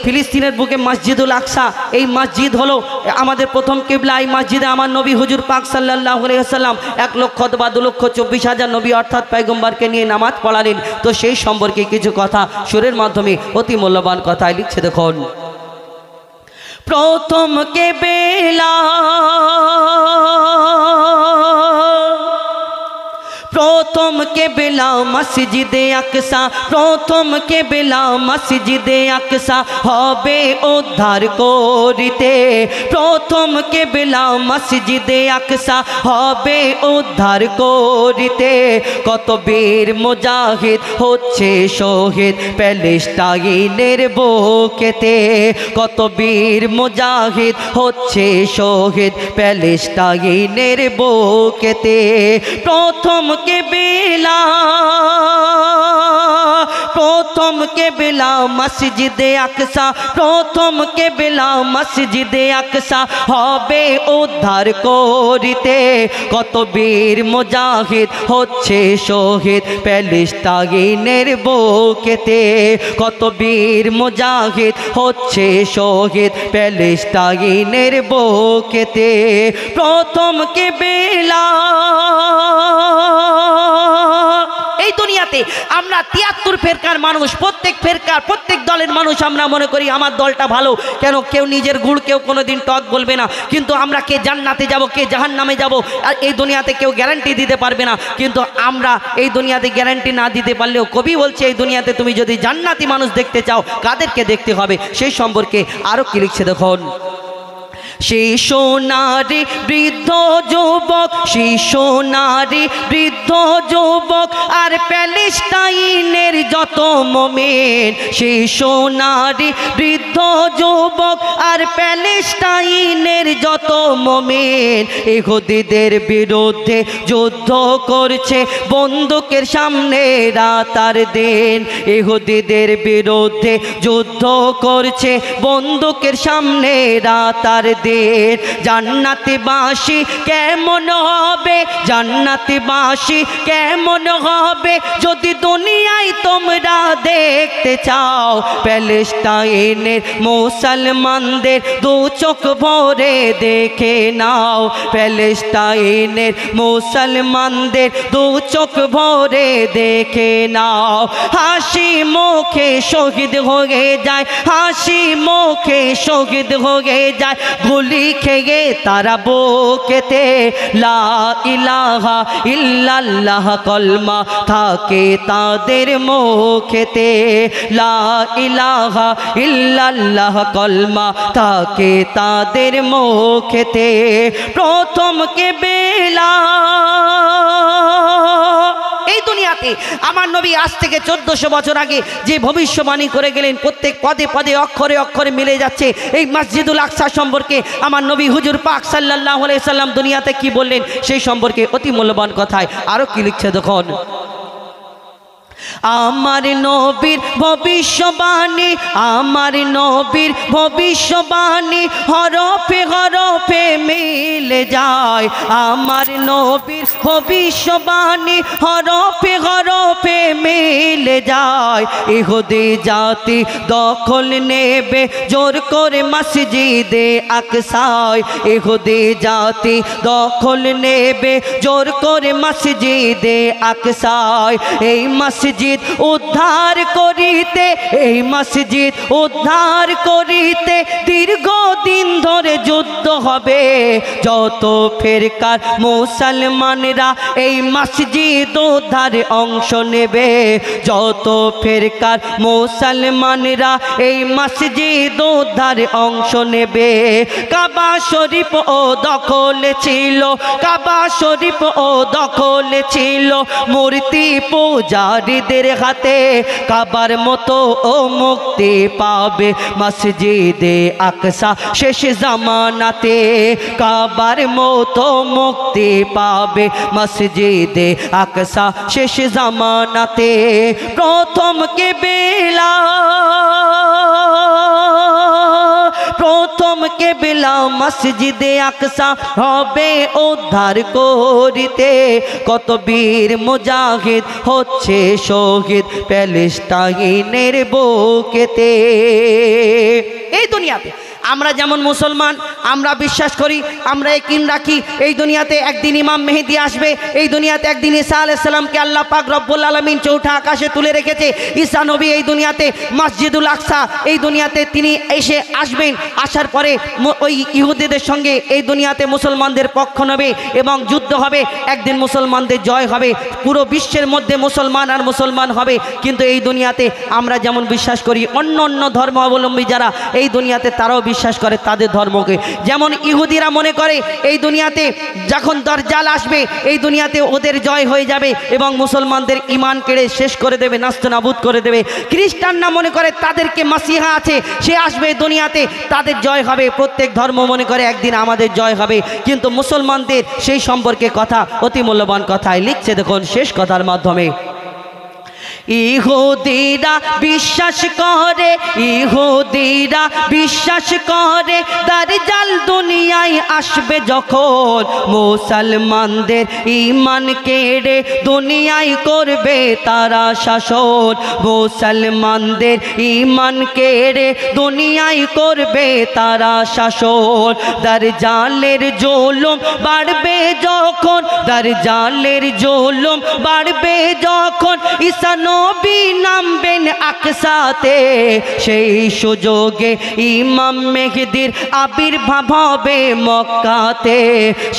ফিলিস্তিনের বুকে মসজিদুল আকসা, এই মসজিদ হলো আমাদের প্রথম কিবলা। এই মসজিদে আমার নবী হুজুর পাক সাল্লাল্লাহু আলাইহি ওয়াসাল্লাম 1 লক্ষ অথবা 2,24,000 নবী অর্থাৎ পয়গম্বরকে নিয়ে নামাজ পড়ালেন। তো সেই সম্পর্কে কিছু কথা সুরের মাধ্যমে অতি মূল্যবান কথায় লিখছে দেখুন। প্রথম কিবলা, প্রথম কিবলা মসজিদে আকসা, প্রথম কিবলা মসজিদে আকসা হবে উদ্ধার করিতে। প্রথম কিবলা মসজিদে আকসা হবে উদ্ধার করিতে। কত বীর মুজাহিদ হচ্ছে শহীদ প্যালেস্টাইনের বুকেতে। কত বীর মুজাহিদ হচ্ছে শহীদ প্যালেস্টাইনের বুকেতে। প্রথম কিবলা, প্রথম কিবলা মসজিদে আকসা, প্রথম কিবলা মসজিদে আকসা হবে উদ্ধার করিতে। কত বীর মুজাহিদ হচ্ছে শহীদ প্যালেস্টাইনের বুকেতে। কত বীর মুজাহিদ হচ্ছে শহীদ প্যালেস্টাইনের বুকেতে। প্রথম কিবলা, এই দুনিয়াতে আমরা 73 ফেরকার মানুষ, প্রত্যেক ফেরকার প্রত্যেক দলের মানুষ আমরা মনে করি আমার দলটা ভালো। কেন? কেউ নিজের গুড় কেউ কোনোদিন টক বলবে না, কিন্তু আমরা কে জান্নাতে যাব কে জাহান্নামে যাব আর এই দুনিয়াতে কেউ গ্যারান্টি দিতে পারবে না। কিন্তু আমরা এই দুনিয়াতে গ্যারান্টি না দিতে পারলেও কবি বলছে এই দুনিয়াতে তুমি যদি জান্নাতি মানুষ দেখতে চাও কাদেরকে দেখতে হবে সেই সম্পর্কে আরও কি লিখছে দেখুন। শিশু নারী বৃদ্ধ যুবক, শিশু নারী বৃদ্ধ যুবক আর প্যালেস্টাইনের যত মুমিন। শিশু নারী বৃদ্ধ যুবক আর প্যালেস্টাইনের যত মুমিন ইহুদিদের বিরুদ্ধে যুদ্ধ করছে বন্দুকের সামনে রাত আর দিন। ইহুদিদের বিরুদ্ধে যুদ্ধ করছে বন্দুকের সামনে রাত আর দিন। জান্নাতবাসী কেমন হবে, জান্নাতবাসী কেমন হবে যদি দুনিয়ায় তোমরা দেখতে চাও। প্যালেস্টাইনের মুসলমানদের দু চোখ ভরে দেখে নাও। প্যালেস্টাইনের মুসলমানদের দু চোখ ভরে দেখে নাও। হাসি মুখে শহীদ হয়ে যায়, হাসি মুখে শহীদ হয়ে যায় গুলি খেয়ে তারা বুকেতে। লা ইলাহা ইল্লাল্লাহ কলমা থাকে তাদের মুখেতে। লা ইলাহা ইল্লাল্লাহ কলমা থাকে তাদের মুখেতে। প্রথম কিবলা, এই দুনিয়াতে আমার নবী আজ থেকে 1400 বছর আগে যে ভবিষ্যবাণী করে গেলেন প্রত্যেক পদে পদে অক্ষরে অক্ষরে মিলে যাচ্ছে। এই মসজিদুল আকসা সম্পর্কে আমার নবী হুজুর পাক সাল্লাল্লাহু আলাইহি সাল্লাম দুনিয়াতে কি বললেন সেই সম্পর্কে অতি মূল্যবান কথায় আরো কি লিখছে দেখুন। আমার নবীর ভবিষ্যবাণী, আমার নবীর ভবিষ্যবাণী হরফে হরফে মিলে যায়। আমার নবীর ভবিষ্যবাণী হরফে হরফে মিলে যায়। ইহুদি জাতি দখল নেবে জোর করে মসজিদে আকসায়। ইহুদি জাতি দখল নেবে জোর করে মসজিদে আকসায়। এই মসজিদ উদ্ধার করিতে, এই মসজিদ উদ্ধার করিতে দীর্ঘদিন ধরে যুদ্ধ হবে। যত ফেরকার মুসলমানরা এই মসজিদ উদ্ধারে অংশ নেবে, যত ফেরকার মুসলমানরা এই মসজিদ উদ্ধারে অংশ নেবে। কাবা শরীফ ও দখলে ছিল, কাবা শরীফ ও দখলে ছিল মূর্তি পূজারীদের হাতে। কাবার মতো ও মুক্তি পাবে মসজিদে আকসা শেষ জামানাতে। কাবার মতো মুক্তি পাবে মসজিদে আকসা শেষ জামানাতে। প্রথম কিবলা, প্রথম কিবলা মসজিদে আকসা হবে উদ্ধার করিতে। কত বীর মুজাহিদ হচ্ছে শহীদ প্যালেস্টাইনের বুকেতে। দুনিয়াতে আমরা যেমন মুসলমান আমরা বিশ্বাস করি, আমরা ইয়াকিন রাখি এই দুনিয়াতে একদিন ইমাম মেহেদী আসবে, এই দুনিয়াতে একদিন ঈসা আলাইহিস সালামকে আল্লাহ পাক রব্বুল আলামিন চৌঠা আকাশে তুলে রেখেছে। ঈসা নবী এই দুনিয়াতে মসজিদুল আকসা এই দুনিয়াতে তিনি এসে আসবেন, আসার পরে ওই ইহুদিদের সঙ্গে এই দুনিয়াতে মুসলমানদের পক্ষ নেবে এবং যুদ্ধ হবে, একদিন মুসলমানদের জয় হবে, পুরো বিশ্বের মধ্যে মুসলমান আর মুসলমান হবে। কিন্তু এই দুনিয়াতে আমরা যেমন বিশ্বাস করি অন্য অন্য ধর্মাবলম্বী যারা এই দুনিয়াতে তারাও বিশ্বাস করে তাদের ধর্মকে। যেমন ইহুদিরা মনে করে এই দুনিয়াতে যখন দাজ্জাল আসবে এই দুনিয়াতে ওদের জয় হয়ে যাবে এবং মুসলমানদের ঈমান কেড়ে শেষ করে দেবে, নাস্তানাবুদ করে দেবে। খ্রিস্টানরা মনে করে তাদেরকে মাসিহা আছে, সে আসবে দুনিয়াতে, তাদের জয় হবে। প্রত্যেক ধর্ম মনে করে একদিন আমাদের জয় হবে, কিন্তু মুসলমানদের সেই সম্পর্কে কথা অতি মূল্যবান কথায় লিখছে দেখুন শেষ কথার মাধ্যমে। ইহুদিরা বিশ্বাস করে, ইহুদিরা বিশ্বাস করে দাজ্জাল দুনিয়ায় আসবে যখন, মুসলমানদের ঈমান কেড়ে দুনিয়ায় করবে তারা শাসন, মুসলমানদের ঈমান কেড়ে দুনিয়ায় করবে তারা শাসন। দাজ্জালের জুলুম বাড়বে যখন, দাজ্জালের জুলুম বাড়বে যখন, ঈসা নবী নামবেন আকসাতে, সেই সুযোগে ইমাম মেহেদীর আবির্ভাব হবে মক্কাতে,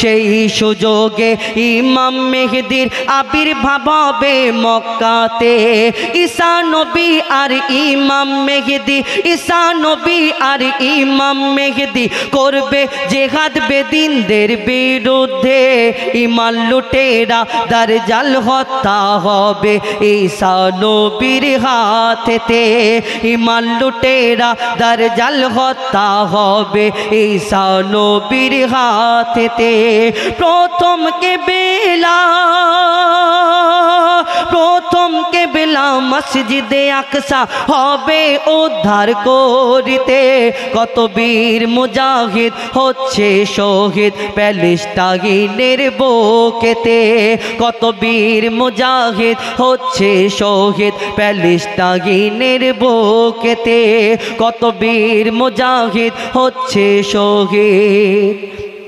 সেই সুযোগে ইমাম মেহেদীর আবির্ভাব হবে মক্কাতে। ঈসা নবী আর ইমাম মেহেদী, ঈসা নবী আর ইমাম মেহেদী করবে জিহাদ বেদিনদের বিরুদ্ধে, ঈমান লুটেরা দাজ্জাল হত্যা হবে ঈসা নবীর হাতেতে, ঈমান লুটেরা দাজ্জাল হত্যা হবে ঈসা নবীর হাতেতে। প্রথম কেবেলা, প্রথম কেবেলা মসজিদে আকসা হবে উদ্ধার করিতে, কত বীর মুজাহিদ হচ্ছে শহীদ প্যালেস্টাইনের বুকেতে, কত বীর মুজাহিদ হচ্ছে শহীদ প্যালেস্টাইনের বুকেতে, কত বীর মুজাহিদ হচ্ছে শহীদ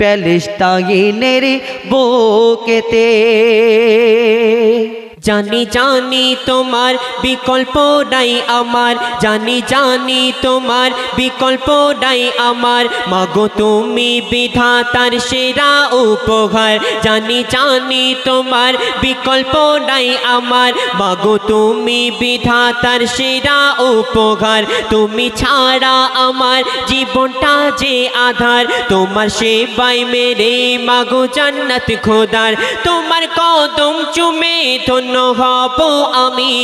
প্যালেস্টাইনের বুকেতে। জানি জানি তোমার বিকল্প নাই আমার, জানি জানি তোমার বিকল্প নাই আমার, মাগো তুমি বিধাতার সেরা উপহার, জানি জানি তোমার বিকল্প নাই আমার, মাগো তুমি বিধাতার সেরা উপহার। তুমি ছাড়া আমার জীবনটা যে আধার, তোমার সেবায় মেরে মাগো জান্নাত খোদার, তোমার কদম চুমে ধন্য হব আমি,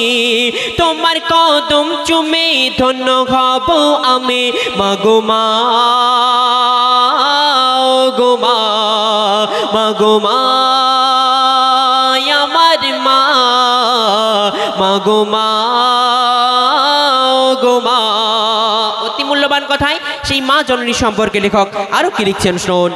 তোমার কদম চুমে ধন্য হব আমি, মাগো মা গো মা, মাগো মা আমার মা, মাগো মা গো মা। অতি মূল্যবান কথায় সেই মা জননী সম্পর্কে লেখক আরো কি লিখছেন শুনুন।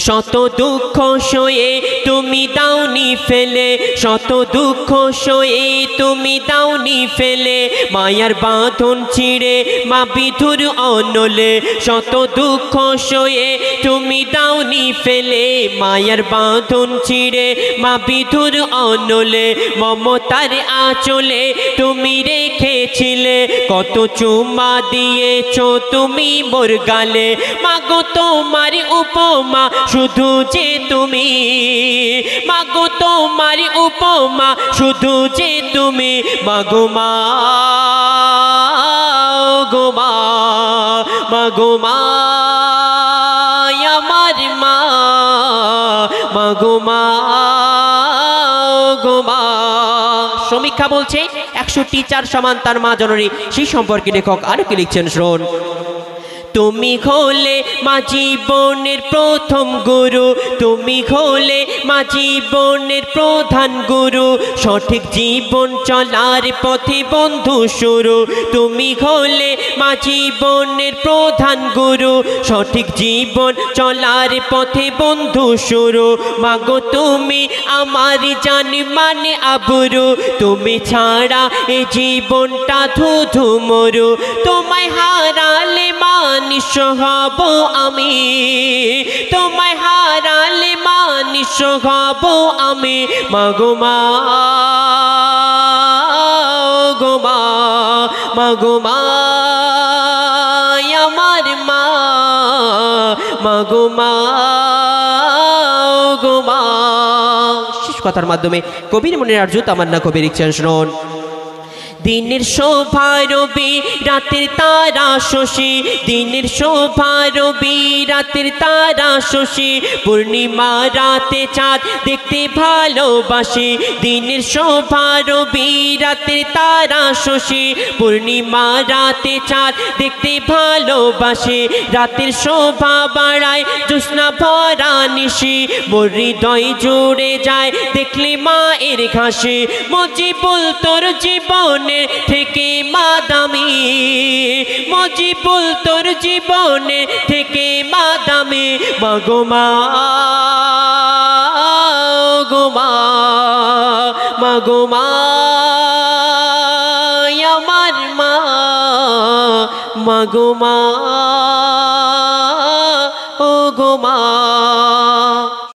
শত দুঃখ সয়ে তুমি দাওনি ফেলে, শত দুঃখ সয়ে তুমি দাওনি ফেলে, মায়ার বাঁধন ছিঁড়ে মা বিধুর অনলে, শত দুঃখ সয়ে তুমি দাওনি ফেলে, মায়ার বাঁধন ছিঁড়ে মা বিধুর অনলে, মমতার আঁচলে তুমি রেখেছিলে, কত চুমা দিয়েছো তুমি মোর গালে, মাগো তোমার উপমা শুধু যে তুমি, মাগো তোমার উপমা শুধু যে তুমি, মাগো মা গো মা, মাগো মা আমার মা, মাগো মা গো মা। সমীক্ষা বলছে 100 সমান তার মা জননী, সেই সম্পর্কে লেখক আরো কি লিখছেন শুনুন। তুমি হলে মা জীবনের প্রথম গুরু, তুমি হলে মা জীবনের প্রধান গুরু, সঠিক জীবন চলার পথে বন্ধু শুরু, তুমি হলে মা জীবনের প্রধান গুরু, সঠিক জীবন চলার পথে বন্ধু শুরু, মাগো তুমি আমার জান মানে আবরু, তুমি ছাড়া এই জীবনটা ধুধু মরু, তোমায় হারালে মা হব আমি, তোমায় হারালে মানুষ হব আমি। মাগো মা গো মা, মাগো মা আমার মা, মাগো মা গো মা। শেষ কথার মাধ্যমে কবির মনের আরজু তামান্না কবি লিখছেন শুনুন। দিনের শোভা রবি রাতের তারা শশী, দিনের শোভা রবি রাতের তারা শশী, পূর্ণিমা রাতে চাঁদ দেখতে ভালোবাসি। দিনের শোভা রবি রাতের তারা শশী, পূর্ণিমা রাতে চাঁদ দেখতে ভালোবাসি। রাতের শোভা বাড়ায় জ্যোৎস্না ভরা নিশি, মোর হৃদয় জুড়ে যায় দেখলে মায়ের ঘাসে। মজিবুল তোর জীবন থেকে মা দামি, মজিবুল তোর জীবনে থেকে মা দামি। মাগো মা গো মা, মাগো মা আমার মা, মাগো মা ও গো মা।